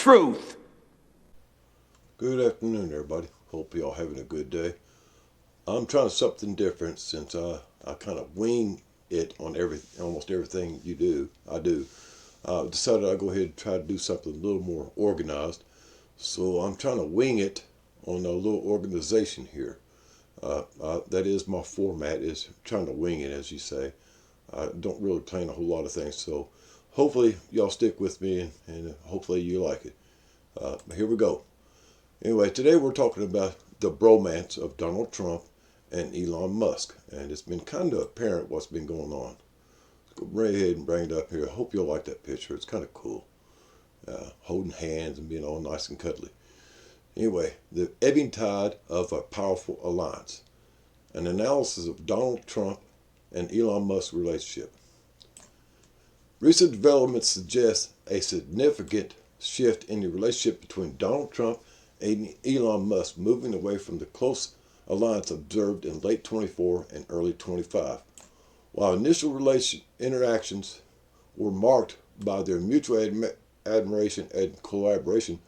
truth. Good afternoon, everybody. Hope y'all having a good day. I'm trying something different since I kind of wing it on almost everything I do. Decided I'd go ahead and try to do something a little more organized. So I'm trying to wing it on a little organization here. That is my format, is trying to wing it, as you say. I don't really plan a whole lot of things, so hopefully y'all stick with me and hopefully you like it. Here we go. Anyway, today we're talking about the bromance of Donald Trump and Elon Musk, and it's been kind of apparent what's been going on. Let's go right ahead and bring it up here. I hope you'll like that picture. It's kind of cool. Holding hands and being all nice and cuddly. Anyway, the ebbing tide of a powerful alliance. An analysis of Donald Trump and Elon Musk's relationship. Recent developments suggest a significant shift in the relationship between Donald Trump and Elon Musk, moving away from the close alliance observed in late 24 and early 25. While initial interactions were marked by their mutual admiration and collaboration,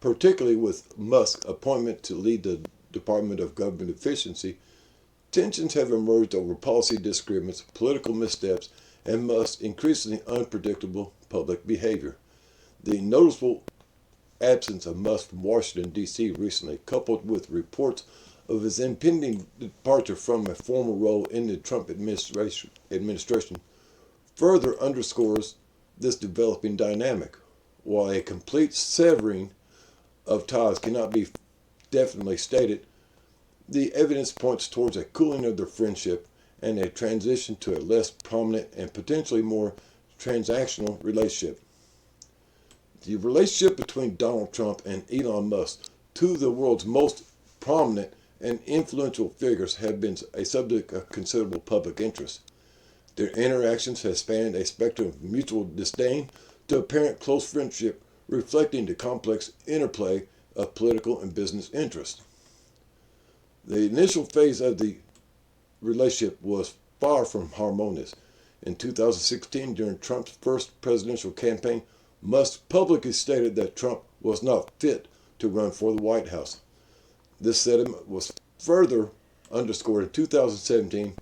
particularly with Musk's appointment to lead the Department of Government Efficiency, tensions have emerged over policy disagreements, political missteps, and Musk's increasingly unpredictable public behavior. The noticeable absence of Musk from Washington, D.C. recently, coupled with reports of his impending departure from a former role in the Trump administration, further underscores this developing dynamic. While a complete severing of ties cannot be definitely stated, the evidence points towards a cooling of their friendship and a transition to a less prominent and potentially more transactional relationship. The relationship between Donald Trump and Elon Musk, two of the world's most prominent and influential figures, have been a subject of considerable public interest. Their interactions have spanned a spectrum of mutual disdain to apparent close friendship, reflecting the complex interplay of political and business interests. The initial phase of the relationship was far from harmonious. In 2016, during Trump's first presidential campaign, Musk publicly stated that Trump was not fit to run for the White House. This sentiment was further underscored in 2017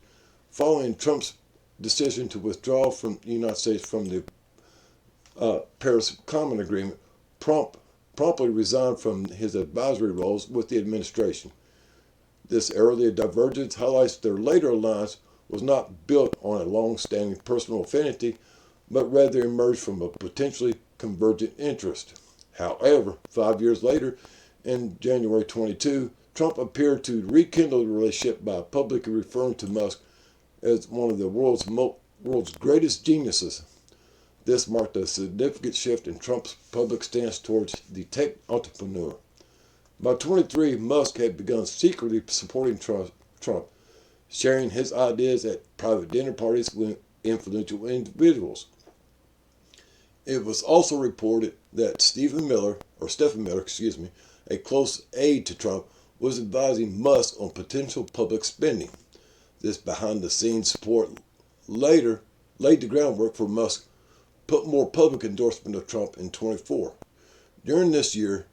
following Trump's decision to withdraw from the United States from the Paris Common Agreement. Promptly resigned from his advisory roles with the administration. This early divergence highlights their later alliance was not built on a long-standing personal affinity, but rather emerged from a potentially convergent interest. However, 5 years later, in January 22, Trump appeared to rekindle the relationship by publicly referring to Musk as one of the world's greatest geniuses. This marked a significant shift in Trump's public stance towards the tech entrepreneur. By 23, Musk had begun secretly supporting Trump, sharing his ideas at private dinner parties with influential individuals. It was also reported that Stephen Miller, a close aide to Trump, was advising Musk on potential public spending. This behind-the-scenes support later laid the groundwork for Musk put more public endorsement of Trump in 24. During this year,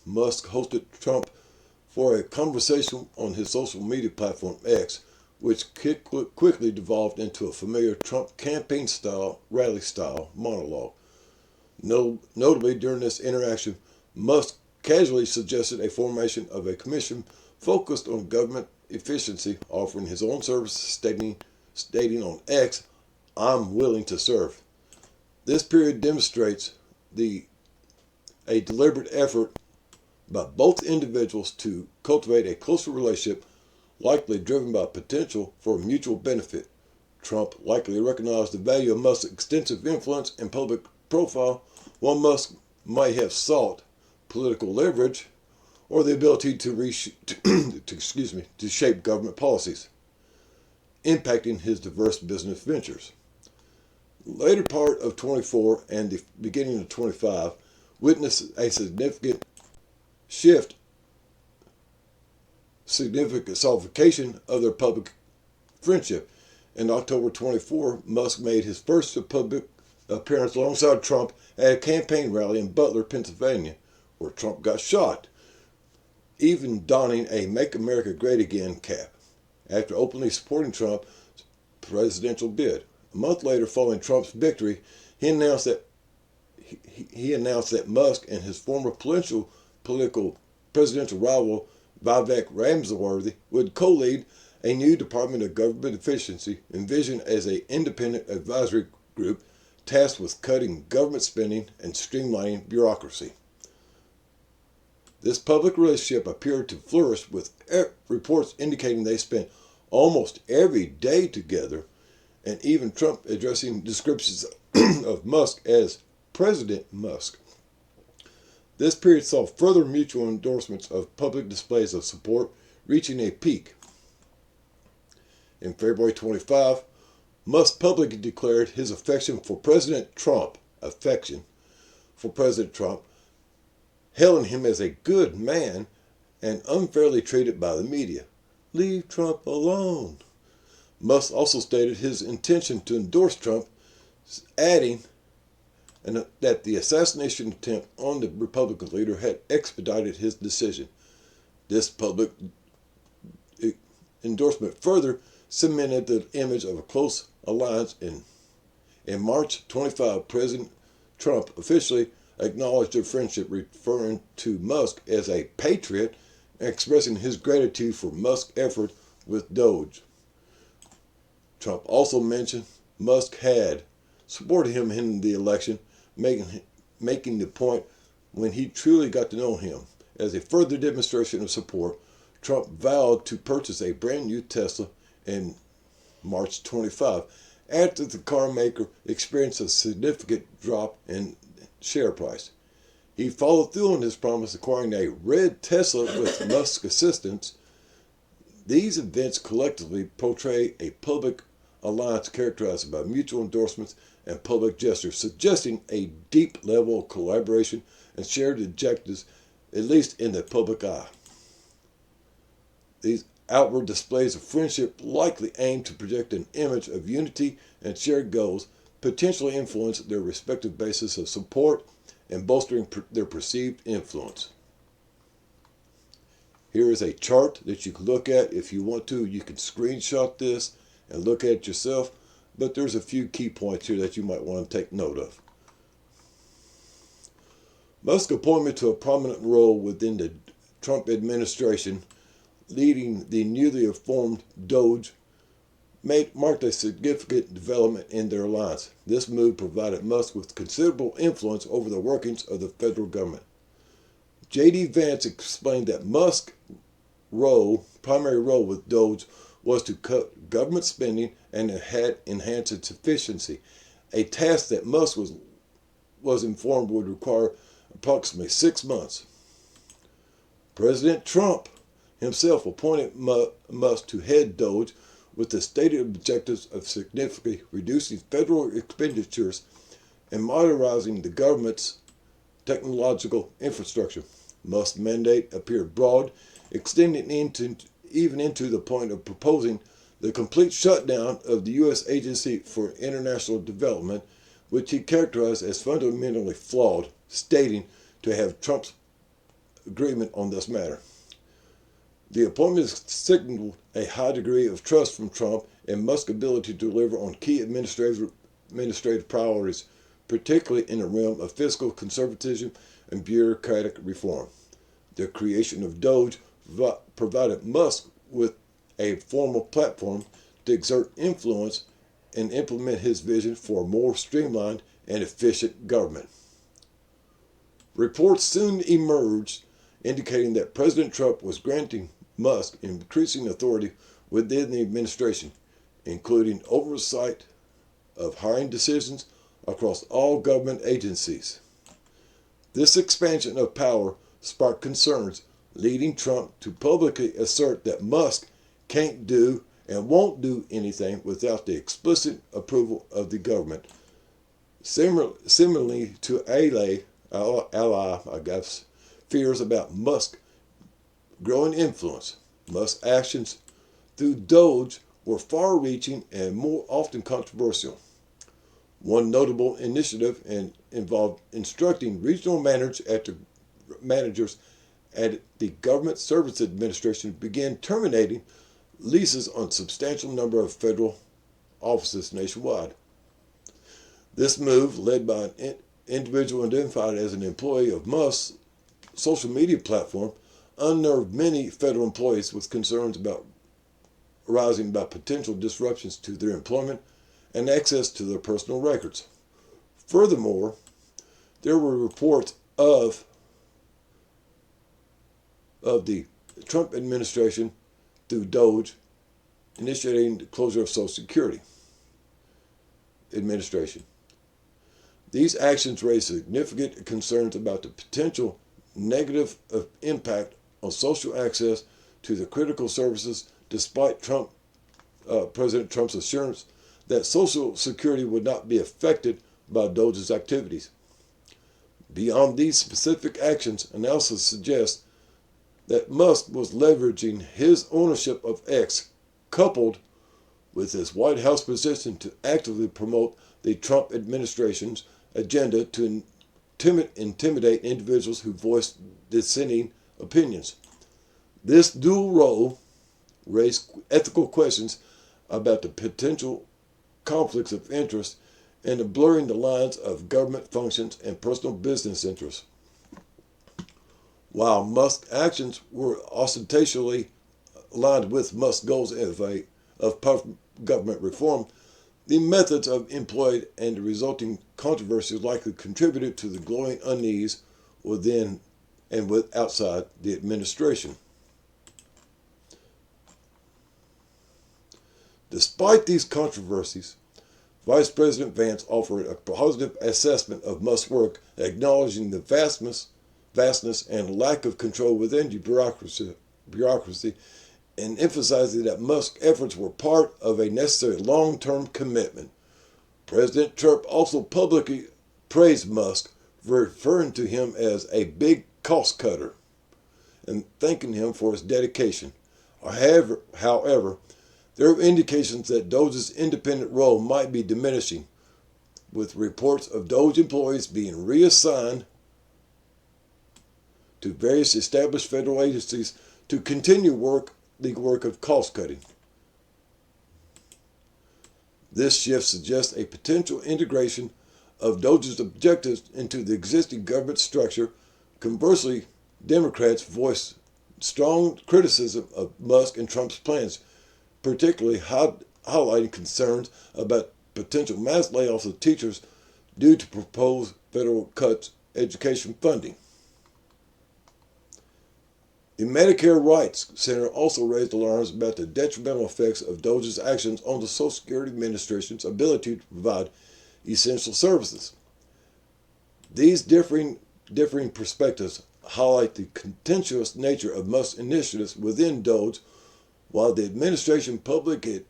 Musk hosted Trump for a conversation on his social media platform X, which quickly devolved into a familiar Trump campaign-style, rally-style monologue. Notably, during this interaction, Musk casually suggested a formation of a commission focused on government efficiency, offering his own services, stating on X, "I'm willing to serve." This period demonstrates a deliberate effort by both individuals to cultivate a closer relationship, likely driven by potential for mutual benefit. Trump likely recognized the value of Musk's extensive influence and public profile, while Musk might have sought political leverage or the ability to shape government policies, impacting his diverse business ventures. The later part of 24 and the beginning of 25 witnessed a significant solidification of their public friendship. In October 24, Musk made his first public appearance alongside Trump at a campaign rally in Butler, Pennsylvania, where Trump got shot, even donning a Make America Great Again cap, after openly supporting Trump's presidential bid. A month later, following Trump's victory, he announced that Musk and his former political presidential rival Vivek Ramaswamy would co-lead a new Department of Government Efficiency envisioned as an independent advisory group tasked with cutting government spending and streamlining bureaucracy. This public relationship appeared to flourish, with reports indicating they spent almost every day together, and even Trump addressing descriptions of Musk as President Musk. This period saw further mutual endorsements of public displays of support, reaching a peak. In February 25, Musk publicly declared his affection for President Trump, hailing him as a good man and unfairly treated by the media. Leave Trump alone. Musk also stated his intention to endorse Trump, adding that the assassination attempt on the Republican leader had expedited his decision. This public endorsement further cemented the image of a close alliance. In March 25, President Trump officially acknowledged their friendship, referring to Musk as a patriot and expressing his gratitude for Musk's effort with Doge. Trump also mentioned Musk had supported him in the election, making the point when he truly got to know him. As a further demonstration of support, Trump vowed to purchase a brand new Tesla in March 25, after the car maker experienced a significant drop in share price. He followed through on his promise, acquiring a red Tesla with Musk's assistance. These events collectively portray a public alliance characterized by mutual endorsements and public gestures, suggesting a deep level of collaboration and shared objectives, at least in the public eye. These outward displays of friendship likely aim to project an image of unity and shared goals, potentially influence their respective bases of support and bolstering their perceived influence. Here is a chart that you can look at if you want to. You can screenshot this and look at it yourself, but there's a few key points here that you might want to take note of. Musk's appointment to a prominent role within the Trump administration, leading the newly formed Doge, marked a significant development in their alliance. This move provided Musk with considerable influence over the workings of the federal government. J.D. Vance explained that Musk's primary role with Doge was to cut government spending and enhance its efficiency, a task that Musk was informed would require approximately 6 months. President Trump himself appointed Musk to head Doge with the stated objectives of significantly reducing federal expenditures and modernizing the government's technological infrastructure. Musk's mandate appeared broad, extending even into the point of proposing the complete shutdown of the U.S. Agency for International Development, which he characterized as fundamentally flawed, stating to have Trump's agreement on this matter. The appointment signaled a high degree of trust from Trump and Musk's ability to deliver on key administrative priorities, particularly in the realm of fiscal conservatism and bureaucratic reform. The creation of Doge provided Musk with a formal platform to exert influence and implement his vision for a more streamlined and efficient government. Reports soon emerged indicating that President Trump was granting Musk increasing authority within the administration, including oversight of hiring decisions across all government agencies. This expansion of power sparked concerns, leading Trump to publicly assert that Musk can't do and won't do anything without the explicit approval of the government. Similarly to ally, fears about Musk's growing influence. Musk's actions through Doge were far-reaching and more often controversial. One notable initiative involved instructing regional managers at the Government Service Administration to begin terminating leases on a substantial number of federal offices nationwide. This move, led by an individual identified as an employee of Musk's social media platform, unnerved many federal employees with concerns arising about potential disruptions to their employment and access to their personal records. Furthermore, there were reports of the Trump administration through DOJ initiating the closure of Social Security Administration. These actions raised significant concerns about the potential negative impact on social access to the critical services, despite President Trump's assurance that Social Security would not be affected by DOJ's activities. Beyond these specific actions, analysis suggests that Musk was leveraging his ownership of X, coupled with his White House position, to actively promote the Trump administration's agenda to intimidate individuals who voiced dissenting opinions. This dual role raised ethical questions about the potential conflicts of interest and the blurring the lines of government functions and personal business interests. While Musk's actions were ostentatiously aligned with Musk's goals of government reform, the methods employed and the resulting controversies likely contributed to the growing unease within and outside the administration. Despite these controversies, Vice President Vance offered a positive assessment of Musk's work, acknowledging the vastness and lack of control within the bureaucracy, and emphasizing that Musk's efforts were part of a necessary long-term commitment. President Trump also publicly praised Musk, referring to him as a big cost cutter and thanking him for his dedication. However, there are indications that DOJ's independent role might be diminishing, with reports of DOJ employees being reassigned to various established federal agencies to continue the work of cost cutting. This shift suggests a potential integration of DOJ's objectives into the existing government structure. Conversely, Democrats voiced strong criticism of Musk and Trump's plans, particularly highlighting concerns about potential mass layoffs of teachers due to proposed federal cuts in education funding. The Medicare Rights Center also raised alarms about the detrimental effects of DOJ's actions on the Social Security Administration's ability to provide essential services. These differing perspectives highlight the contentious nature of Musk's initiatives within DOJ, while the administration publicly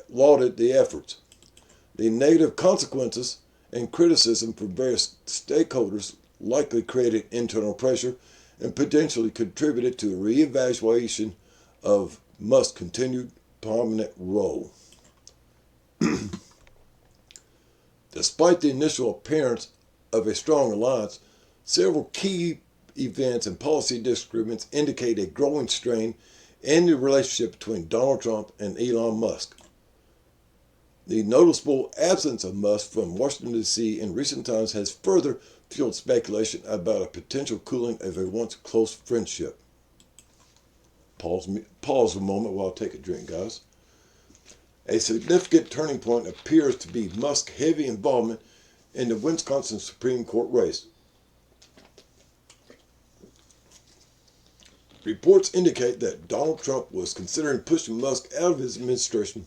lauded the efforts. The negative consequences and criticism from various stakeholders likely created internal pressure and potentially contributed to a reevaluation of Musk's continued prominent role. Despite the initial appearance of a strong alliance, several key events and policy disagreements indicate a growing strain in the relationship between Donald Trump and Elon Musk. The noticeable absence of Musk from Washington, D.C. in recent times has further fueled speculation about a potential cooling of a once close friendship. Pause a moment while I take a drink, guys. A significant turning point appears to be Musk's heavy involvement in the Wisconsin Supreme Court race. Reports indicate that Donald Trump was considering pushing Musk out of his administration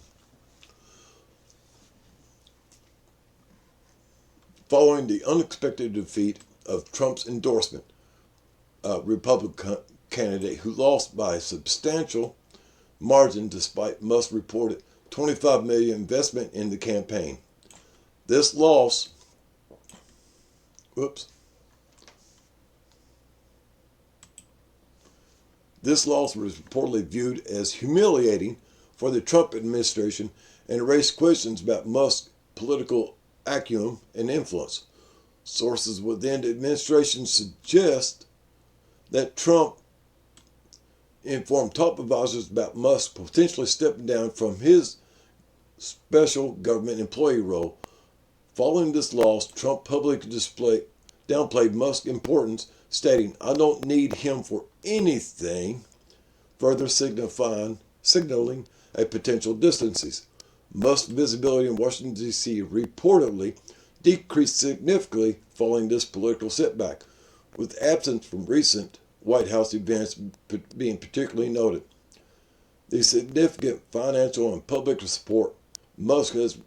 following the unexpected defeat of Trump's endorsement Republican candidate, who lost by a substantial margin despite Musk's reported $25 million investment in the campaign. This loss was reportedly viewed as humiliating for the Trump administration and raised questions about Musk's political acumen and influence. Sources within the administration suggest that Trump informed top advisors about Musk potentially stepping down from his special government employee role. Following this loss, Trump publicly downplayed Musk's importance, stating, "I don't need him for anything," further signaling a potential distances. Musk's visibility in Washington, D.C. reportedly decreased significantly following this political setback, with absence from recent White House events being particularly noted. The significant financial and public support Musk has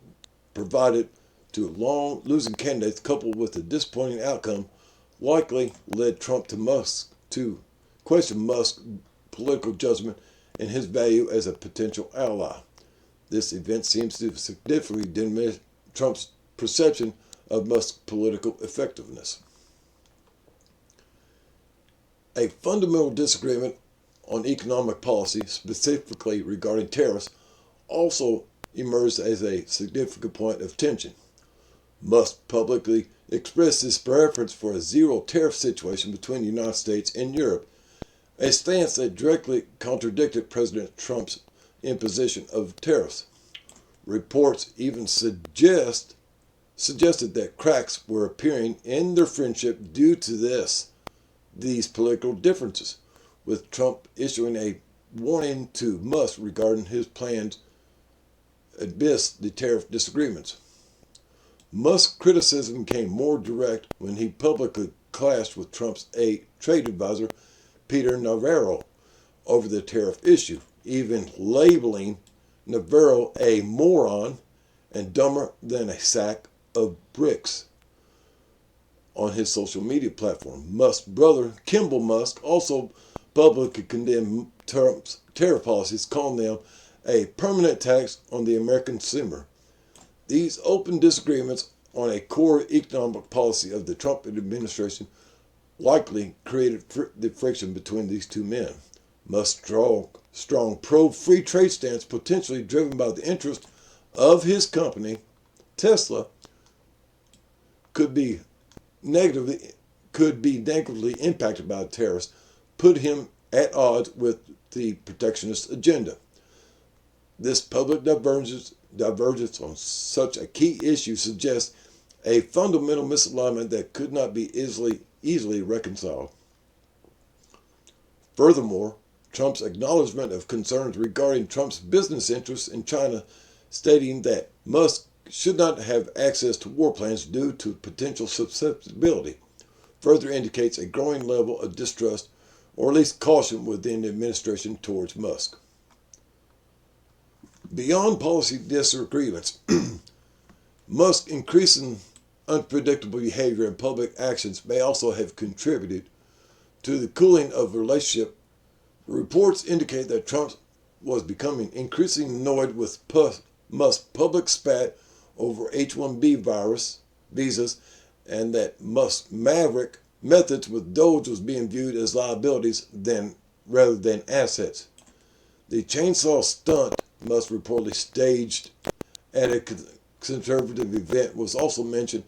provided to long losing candidates, coupled with the disappointing outcome, likely led Trump to question Musk's political judgment and his value as a potential ally. This event seems to significantly diminish Trump's perception of Musk's political effectiveness. A fundamental disagreement on economic policy, specifically regarding tariffs, also emerged as a significant point of tension. Musk publicly expressed his preference for a zero tariff situation between the United States and Europe, a stance that directly contradicted President Trump's imposition of tariffs. Reports even suggested that cracks were appearing in their friendship due to these political differences, with Trump issuing a warning to Musk regarding his plans amidst the tariff disagreements. Musk's criticism became more direct when he publicly clashed with Trump's trade advisor, Peter Navarro, over the tariff issue, even labeling Navarro a moron and dumber than a sack of bricks on his social media platform. Musk's brother, Kimball Musk, also publicly condemned Trump's tariff policies, calling them a permanent tax on the American consumer. These open disagreements on a core economic policy of the Trump administration likely created the friction between these two men. Musk's strong pro-free trade stance, potentially driven by the interest of his company, Tesla, could be negatively impacted by the tariffs, put him at odds with the protectionist agenda. This public divergence on such a key issue suggests a fundamental misalignment that could not be easily reconciled. Furthermore, Trump's acknowledgement of concerns regarding Trump's business interests in China, stating that Musk should not have access to war plans due to potential susceptibility, further indicates a growing level of distrust, or at least caution, within the administration towards Musk. Beyond policy disagreements, Musk's increasing unpredictable behavior and public actions may also have contributed to the cooling of the relationship. Reports indicate that Trump was becoming increasingly annoyed with Musk's public spat over H-1B visas, and that Musk's maverick methods with Doge was being viewed as liabilities rather than assets. The chainsaw stunt Musk reportedly staged at a conservative event was also mentioned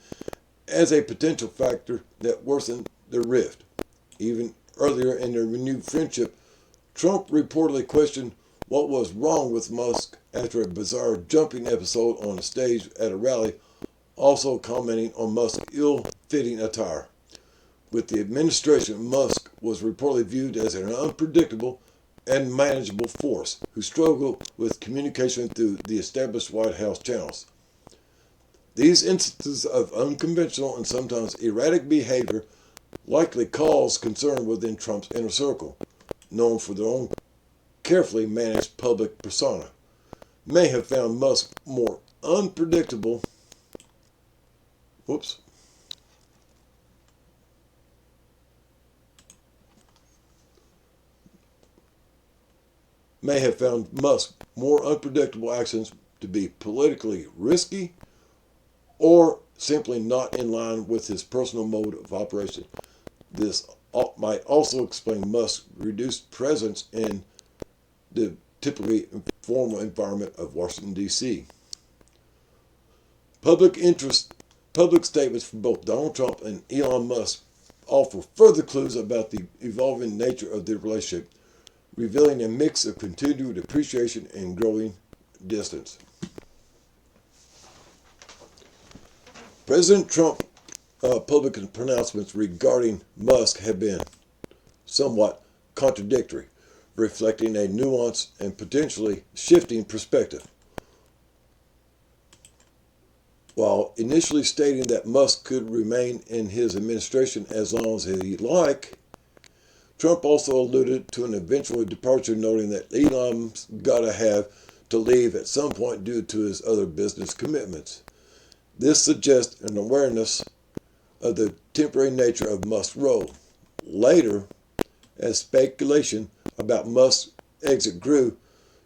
as a potential factor that worsened their rift. Even earlier in their renewed friendship, Trump reportedly questioned what was wrong with Musk after a bizarre jumping episode on a stage at a rally, also commenting on Musk's ill-fitting attire. With the administration, Musk was reportedly viewed as an unpredictable and manageable force who struggled with communication through the established White House channels. These instances of unconventional and sometimes erratic behavior likely caused concern within Trump's inner circle, known for their own carefully managed public persona, may have found Musk more unpredictable. May have found Musk's more unpredictable actions to be politically risky or simply not in line with his personal mode of operation. This might also explain Musk's reduced presence in the typically formal environment of Washington, D.C. Public interest Public statements from both Donald Trump and Elon Musk offer further clues about the evolving nature of their relationship, revealing a mix of continued appreciation and growing distance. President Trump's public pronouncements regarding Musk have been somewhat contradictory, reflecting a nuanced and potentially shifting perspective. While initially stating that Musk could remain in his administration as long as he liked, Trump also alluded to an eventual departure, noting that Elon's gotta have to leave at some point due to his other business commitments. This suggests an awareness of the temporary nature of Musk's role. Later, as speculation about Musk's exit grew,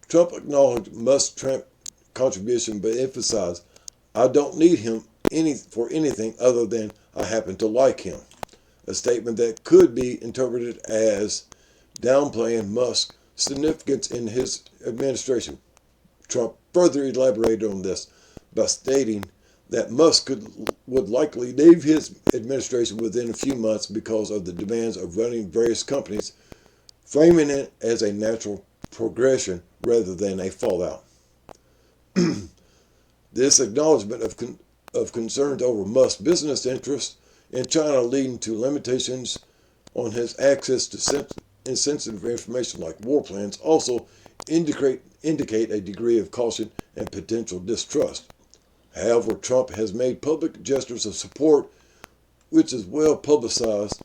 Trump acknowledged Musk's contribution but emphasized, "I don't need him for anything other than I happen to like him," a statement that could be interpreted as downplaying Musk's significance in his administration. Trump further elaborated on this by stating that Musk would likely leave his administration within a few months because of the demands of running various companies, framing it as a natural progression rather than a fallout. This acknowledgement of concerns over Musk's business interests in China, leading to limitations on his access to sensitive information like war plans, also indicate a degree of caution and potential distrust. However, Trump has made public gestures of support, which is well publicized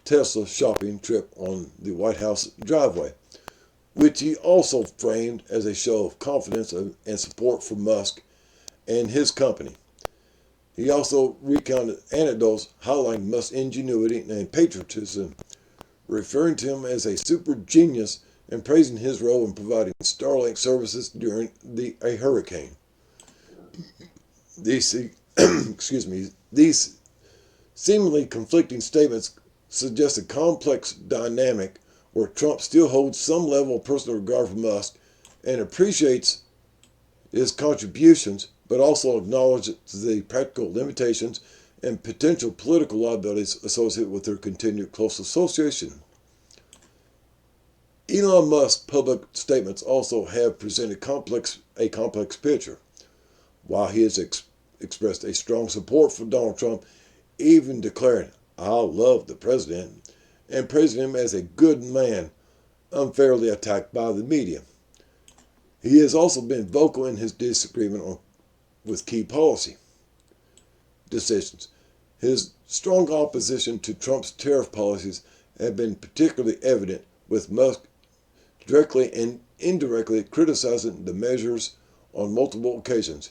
Tesla shopping trip on the White House driveway, which he also framed as a show of confidence and support for Musk and his company. He also recounted anecdotes highlighting Musk's ingenuity and patriotism, referring to him as a super genius and praising his role in providing Starlink services during a hurricane. These seemingly conflicting statements suggest a complex dynamic where Trump still holds some level of personal regard for Musk and appreciates his contributions, but also acknowledges the practical limitations and potential political liabilities associated with their continued close association. Elon Musk's public statements also have presented a complex picture. While he has expressed a strong support for Donald Trump, even declaring, "I love the president," and praising him as a good man, unfairly attacked by the media. He has also been vocal in his disagreement with key policy decisions. His strong opposition to Trump's tariff policies have been particularly evident, with Musk directly and indirectly criticizing the measures on multiple occasions.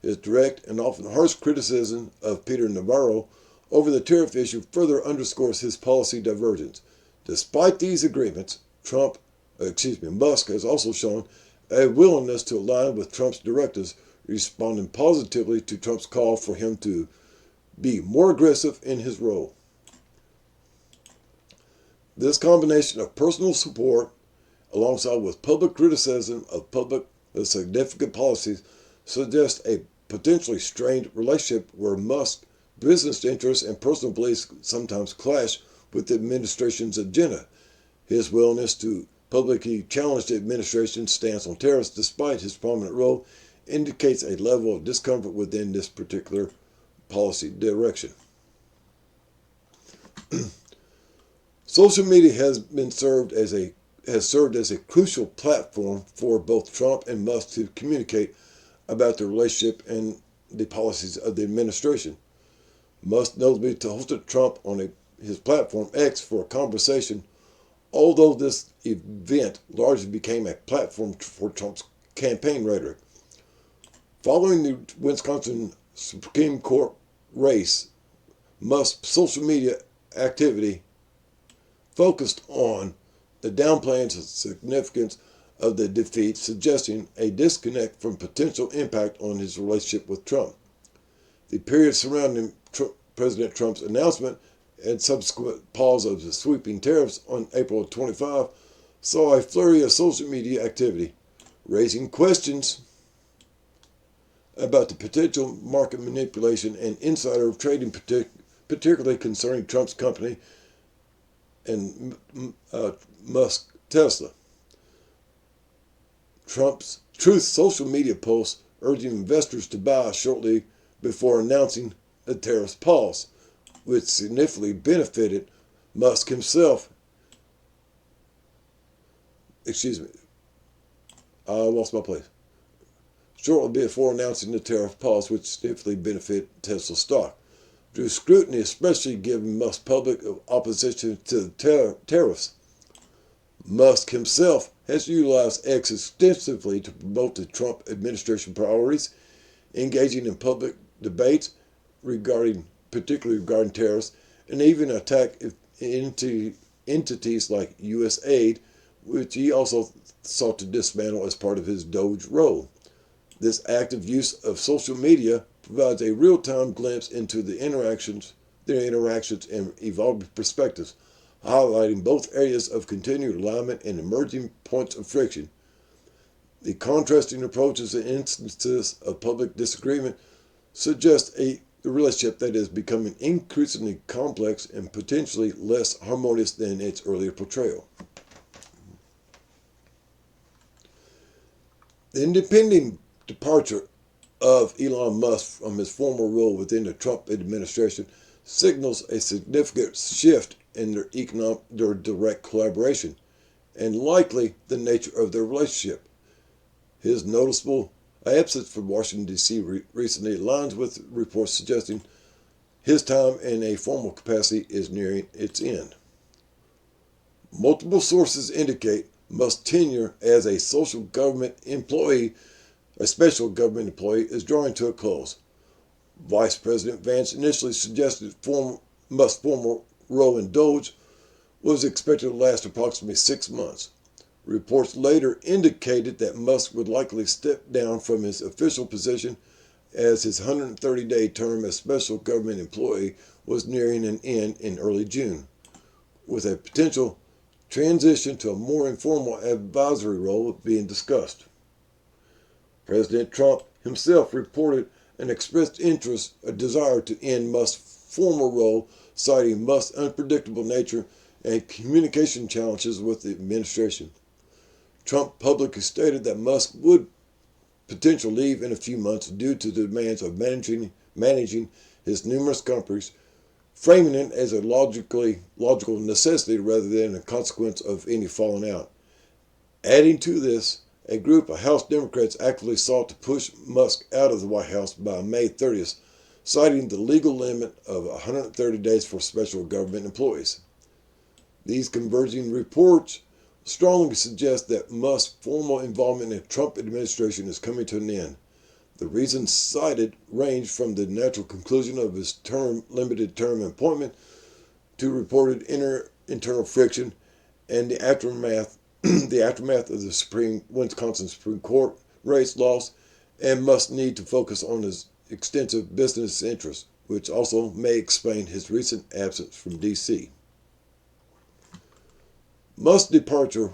His direct and often harsh criticism of Peter Navarro over the tariff issue further underscores his policy divergence. Despite these agreements, Musk has also shown a willingness to align with Trump's directives, responding positively to Trump's call for him to be more aggressive in his role. This combination of personal support, alongside with public criticism of significant policies, suggests a potentially strained relationship where Musk's business interests and personal beliefs sometimes clash with the administration's agenda. His willingness to publicly challenge the administration's stance on tariffs, despite his prominent role, indicates a level of discomfort within this particular policy direction. Social media has served as a crucial platform for both Trump and Musk to communicate about the relationship and the policies of the administration. Musk notably hosted Trump on his platform X for a conversation, although this event largely became a platform for Trump's campaign rhetoric. Following the Wisconsin Supreme Court race, Musk's social media activity focused on the downplaying the significance of the defeat, suggesting a disconnect from potential impact on his relationship with Trump. The period surrounding President Trump's announcement and subsequent pause of the sweeping tariffs on April 25 saw a flurry of social media activity, raising questions about the potential market manipulation and insider trading, particularly concerning Trump's company and Musk Tesla. Trump's Truth social media posts urging investors to buy shortly before announcing a tariff pause, which significantly benefited Musk himself. Excuse me, I lost my place. Shortly before announcing the tariff pause, which significantly benefited Tesla stock, drew scrutiny, especially given Musk's public opposition to the tariffs. Musk himself has utilized X extensively to promote the Trump administration priorities, engaging in public debates particularly regarding tariffs, and even attack entities like USAID, which he also sought to dismantle as part of his Doge role. This active use of social media provides a real-time glimpse into their interactions and evolving perspectives, highlighting both areas of continued alignment and emerging points of friction. The contrasting approaches and instances of public disagreement suggest a relationship that is becoming increasingly complex and potentially less harmonious than its earlier portrayal. The impending departure of Elon Musk from his former role within the Trump administration signals a significant shift in their direct collaboration, and likely the nature of their relationship. His noticeable absence from Washington, D.C. recently aligns with reports suggesting his time in a formal capacity is nearing its end. Multiple sources indicate Musk's tenure as a special government employee is drawing to a close. Vice President Vance initially suggested Musk's former role in Doge was expected to last approximately 6 months. Reports later indicated that Musk would likely step down from his official position as his 130-day term as special government employee was nearing an end in early June, with a potential transition to a more informal advisory role being discussed. President Trump himself reported an expressed a desire to end Musk's former role, citing Musk's unpredictable nature and communication challenges with the administration. Trump publicly stated that Musk would potentially leave in a few months due to the demands of managing his numerous companies, framing it as a logical necessity rather than a consequence of any falling out. Adding to this, a group of House Democrats actively sought to push Musk out of the White House by May 30th, citing the legal limit of 130 days for special government employees. These converging reports strongly suggest that Musk's formal involvement in the Trump administration is coming to an end. The reasons cited range from the natural conclusion of his limited term appointment to reported internal friction and the aftermath of the Wisconsin Supreme Court race loss, and Musk's need to focus on his extensive business interests, which also may explain his recent absence from D.C. Musk's departure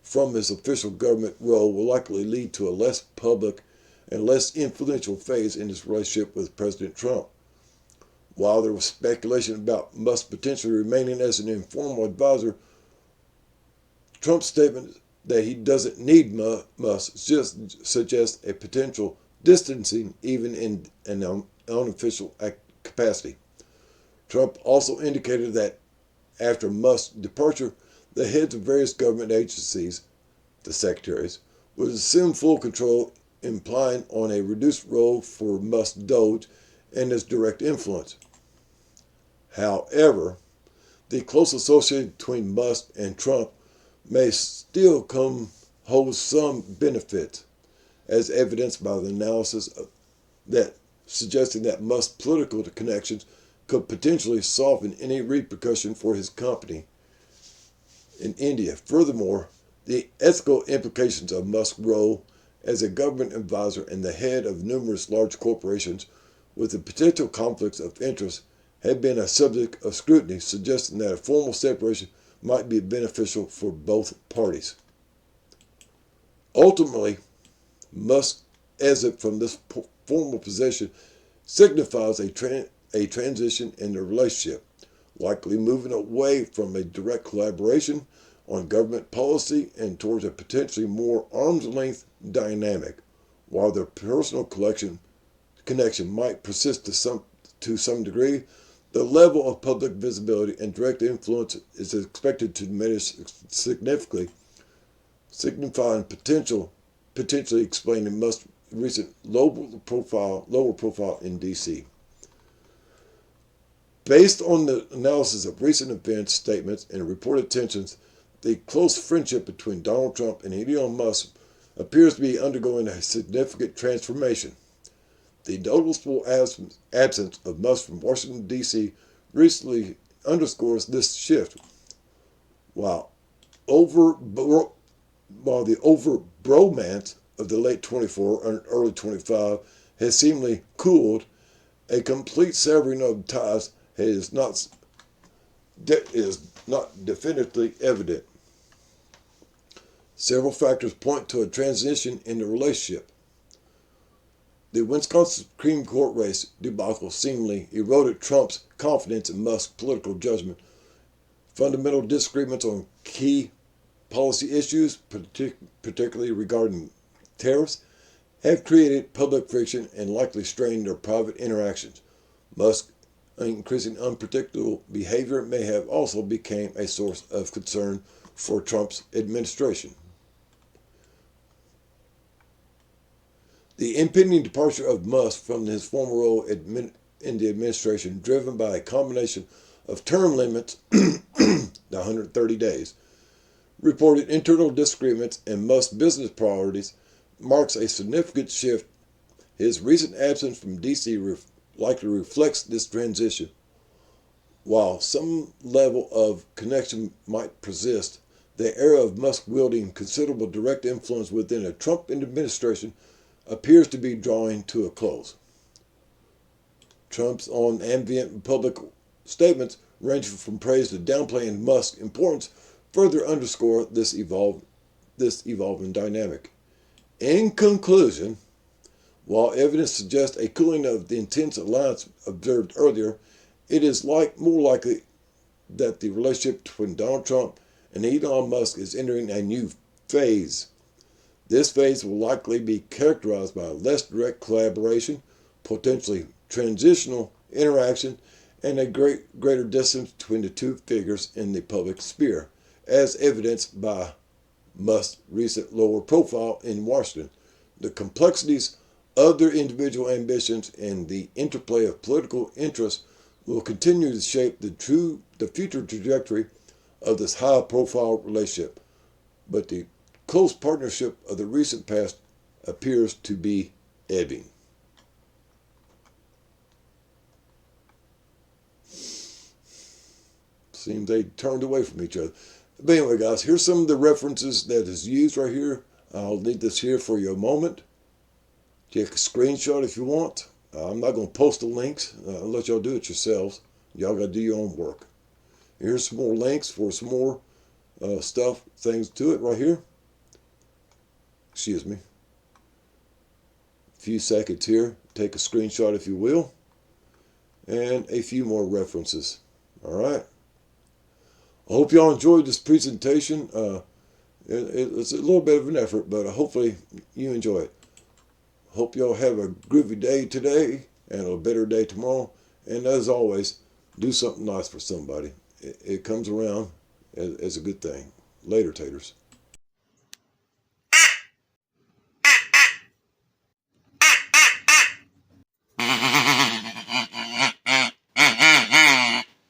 from his official government role will likely lead to a less public and less influential phase in his relationship with President Trump. While there was speculation about Musk potentially remaining as an informal advisor, Trump's statement that he doesn't need Musk just suggests a potential distancing even in an unofficial capacity. Trump also indicated that after Musk's departure, the heads of various government agencies, the secretaries, would assume full control, implying on a reduced role for Musk's Doge and his direct influence. However, the close association between Musk and Trump may still hold some benefit, as evidenced by the analysis suggesting that Musk's political connections could potentially soften any repercussion for his company in India. Furthermore, the ethical implications of Musk's role as a government advisor and the head of numerous large corporations with the potential conflicts of interest have been a subject of scrutiny, suggesting that a formal separation might be beneficial for both parties. Ultimately, Musk's exit from this formal position signifies a transition in the relationship, likely moving away from a direct collaboration on government policy and towards a potentially more arm's-length dynamic. While their personal connection might persist to some degree, the level of public visibility and direct influence is expected to diminish significantly, signifying potentially explaining Musk's recent lower profile in D.C. Based on the analysis of recent events, statements, and reported tensions, the close friendship between Donald Trump and Elon Musk appears to be undergoing a significant transformation. The noticeable absence of Musk from Washington, D.C. recently underscores this shift. While the bromance of the late 24 and early 25 has seemingly cooled, a complete severing of ties is not definitively evident. Several factors point to a transition in the relationship. The Wisconsin Supreme Court race debacle seemingly eroded Trump's confidence in Musk's political judgment. Fundamental disagreements on key policy issues, particularly regarding tariffs, have created public friction and likely strained their private interactions. Musk's increasing unpredictable behavior may have also become a source of concern for Trump's administration. The impending departure of Musk from his former role in the administration, driven by a combination of term limits, the 130 days, reported internal disagreements, and Musk's business priorities, marks a significant shift. His recent absence from D.C. likely reflects this transition. While some level of connection might persist, the era of Musk wielding considerable direct influence within a Trump administration appears to be drawing to a close. Trump's own ambient public statements, ranging from praise to downplaying Musk's importance, further underscore this evolving dynamic. In conclusion, while evidence suggests a cooling of the intense alliance observed earlier, it is more likely that the relationship between Donald Trump and Elon Musk is entering a new phase. This phase will likely be characterized by less direct collaboration, potentially transitional interaction, and a greater distance between the two figures in the public sphere, as evidenced by Musk's recent lower profile in Washington. The complexities of their individual ambitions and the interplay of political interests will continue to shape the future trajectory of this high-profile relationship. But the close partnership of the recent past appears to be ebbing. Seems they turned away from each other. But anyway, guys, here's some of the references that is used right here. I'll leave this here for you a moment. Take a screenshot if you want. I'm not going to post the links. I'll let y'all do it yourselves. Y'all got to do your own work. Here's some more links for some more things to it right here. Excuse me. A few seconds here. Take a screenshot if you will. And a few more references. All right. I hope y'all enjoyed this presentation. It's a little bit of an effort, but hopefully you enjoy it. Hope y'all have a groovy day today and a better day tomorrow. And as always, do something nice for somebody. It comes around as a good thing. Later, taters.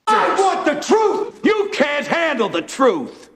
I want the truth! You can't handle the truth!